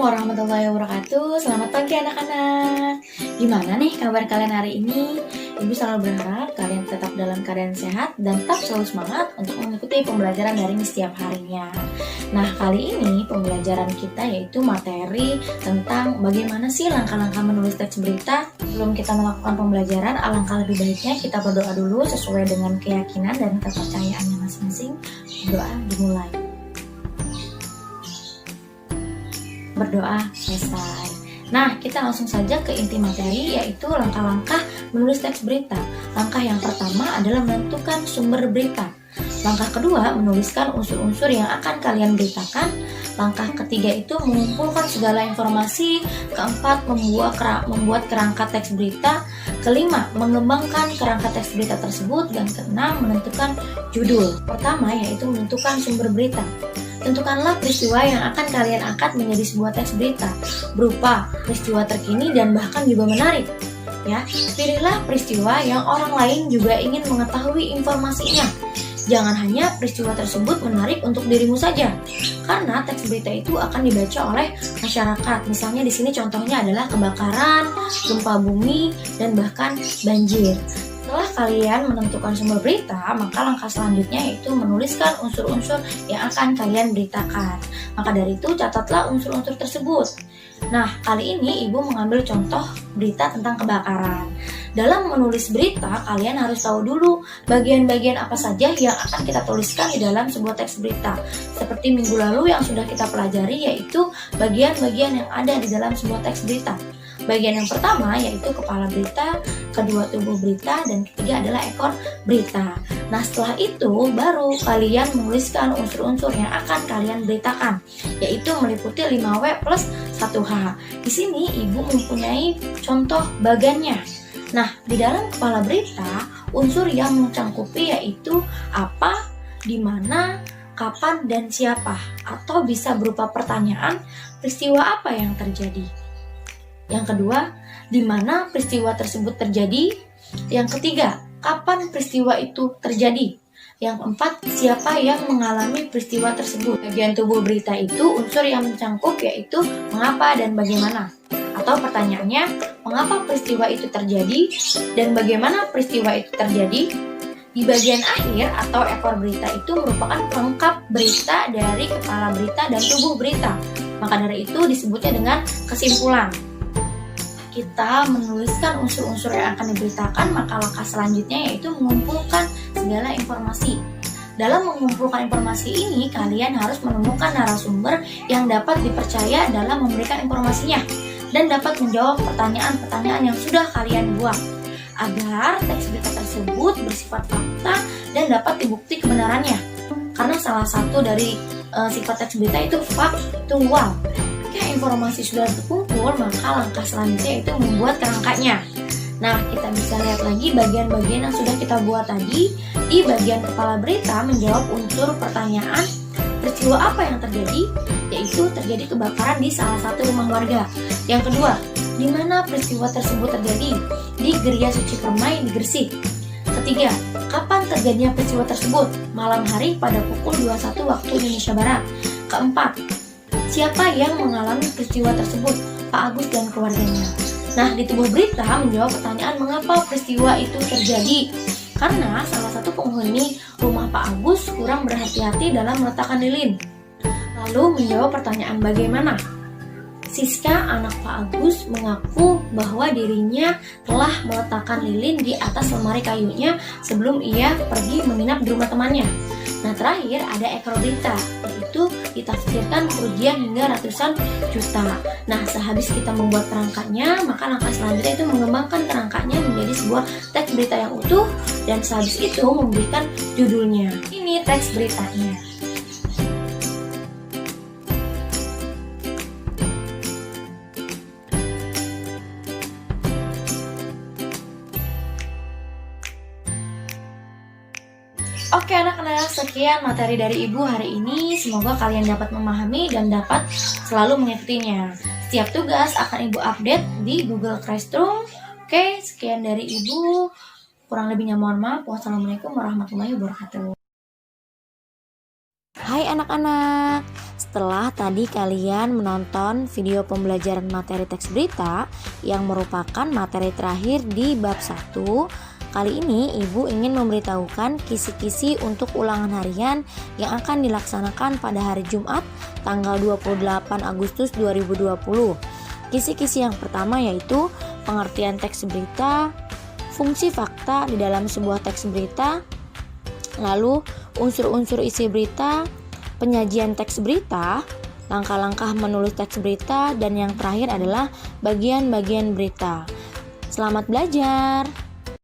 warahmatullahi wabarakatuh. Selamat pagi anak-anak. Gimana nih kabar kalian hari ini? Ibu selalu berharap kalian tetap dalam keadaan sehat dan tetap selalu semangat untuk mengikuti pembelajaran daring setiap harinya. Nah, kali ini pembelajaran kita yaitu materi tentang bagaimana sih langkah-langkah menulis teks berita. Sebelum kita melakukan pembelajaran, alangkah lebih baiknya kita berdoa dulu sesuai dengan keyakinan dan kepercayaannya masing-masing. Doa dimulai. Berdoa selesai. Nah, kita langsung saja ke inti materi, yaitu langkah-langkah menulis teks berita. Langkah yang pertama adalah menentukan sumber berita. Langkah kedua, menuliskan unsur-unsur yang akan kalian beritakan. Langkah ketiga itu mengumpulkan segala informasi. Keempat, membuat kerangka teks berita. Kelima, mengembangkan kerangka teks berita tersebut. Dan keenam, menentukan judul. Pertama, yaitu menentukan sumber berita. Tentukanlah peristiwa yang akan kalian angkat menjadi sebuah teks berita, berupa peristiwa terkini dan bahkan juga menarik. Ya, pilihlah peristiwa yang orang lain juga ingin mengetahui informasinya. Jangan hanya peristiwa tersebut menarik untuk dirimu saja, karena teks berita itu akan dibaca oleh masyarakat. Misalnya di sini contohnya adalah kebakaran, gempa bumi, dan bahkan banjir. Setelah kalian menentukan sumber berita, maka langkah selanjutnya yaitu menuliskan unsur-unsur yang akan kalian beritakan. Maka dari itu, catatlah unsur-unsur tersebut. Nah, kali ini Ibu mengambil contoh berita tentang kebakaran. Dalam menulis berita, kalian harus tahu dulu bagian-bagian apa saja yang akan kita tuliskan di dalam sebuah teks berita. Seperti minggu lalu yang sudah kita pelajari, yaitu bagian-bagian yang ada di dalam sebuah teks berita. Bagian yang pertama yaitu kepala berita, kedua tubuh berita, dan ketiga adalah ekor berita. Nah, setelah itu baru kalian menuliskan unsur-unsur yang akan kalian beritakan, yaitu meliputi 5W plus 1H. Di sini Ibu mempunyai contoh bagannya. Nah, di dalam kepala berita, unsur yang mencangkupi yaitu apa, di mana, kapan, dan siapa. Atau bisa berupa pertanyaan, peristiwa apa yang terjadi. Yang kedua, di mana peristiwa tersebut terjadi. Yang ketiga, kapan peristiwa itu terjadi. Yang keempat, siapa yang mengalami peristiwa tersebut. Bagian tubuh berita itu unsur yang mencangkup yaitu mengapa dan bagaimana. Atau pertanyaannya, mengapa peristiwa itu terjadi dan bagaimana peristiwa itu terjadi. Di bagian akhir atau ekor berita itu merupakan pelengkap berita dari kepala berita dan tubuh berita. Maka dari itu disebutnya dengan kesimpulan. Kita menuliskan unsur-unsur yang akan diberitakan, maka langkah selanjutnya yaitu mengumpulkan segala informasi. Dalam mengumpulkan informasi ini, kalian harus menemukan narasumber yang dapat dipercaya dalam memberikan informasinya dan dapat menjawab pertanyaan-pertanyaan yang sudah kalian buat, agar teks berita tersebut bersifat fakta dan dapat dibukti kebenarannya. Karena salah satu dari sifat teks berita itu faktual. Informasi sudah terkumpul, maka langkah selanjutnya itu membuat kerangkanya. Nah, kita bisa lihat lagi bagian-bagian yang sudah kita buat tadi. Di bagian kepala berita menjawab unsur pertanyaan, peristiwa apa yang terjadi, yaitu terjadi kebakaran di salah satu rumah warga. Yang kedua, di mana peristiwa tersebut terjadi? Di Gereja Suci Permai di Gresik. Ketiga, kapan terjadinya peristiwa tersebut? Malam hari pada pukul 21 waktu Indonesia Barat. Keempat, siapa yang mengalami peristiwa tersebut? Pak Agus dan keluarganya. Nah, di tubuh berita menjawab pertanyaan mengapa peristiwa itu terjadi. Karena salah satu penghuni rumah Pak Agus kurang berhati-hati dalam meletakkan lilin. Lalu menjawab pertanyaan bagaimana. Siska, anak Pak Agus, mengaku bahwa dirinya telah meletakkan lilin di atas lemari kayunya sebelum ia pergi menginap di rumah temannya. Nah, terakhir ada ekor berita, yaitu ditafsirkan kerugian hingga ratusan juta. Nah, sehabis kita membuat kerangkanya, maka langkah selanjutnya itu mengembangkan kerangkanya menjadi sebuah teks berita yang utuh, dan sehabis itu memberikan judulnya. Ini teks beritanya. Oke anak-anak, sekian materi dari Ibu hari ini. Semoga kalian dapat memahami dan dapat selalu mengikutinya. Setiap tugas akan Ibu update di Google Classroom. Oke, sekian dari Ibu. Kurang lebihnya mohon maaf. Wassalamualaikum warahmatullahi wabarakatuh. Hai anak-anak, Setelah tadi kalian menonton video pembelajaran materi teks berita yang merupakan materi terakhir di bab 1, kali ini Ibu ingin memberitahukan kisi-kisi untuk ulangan harian yang akan dilaksanakan pada hari Jumat tanggal 28 Agustus 2020. Kisi-kisi yang pertama yaitu pengertian teks berita, fungsi fakta di dalam sebuah teks berita, lalu unsur-unsur isi berita, penyajian teks berita, langkah-langkah menulis teks berita, dan yang terakhir adalah bagian-bagian berita. Selamat belajar!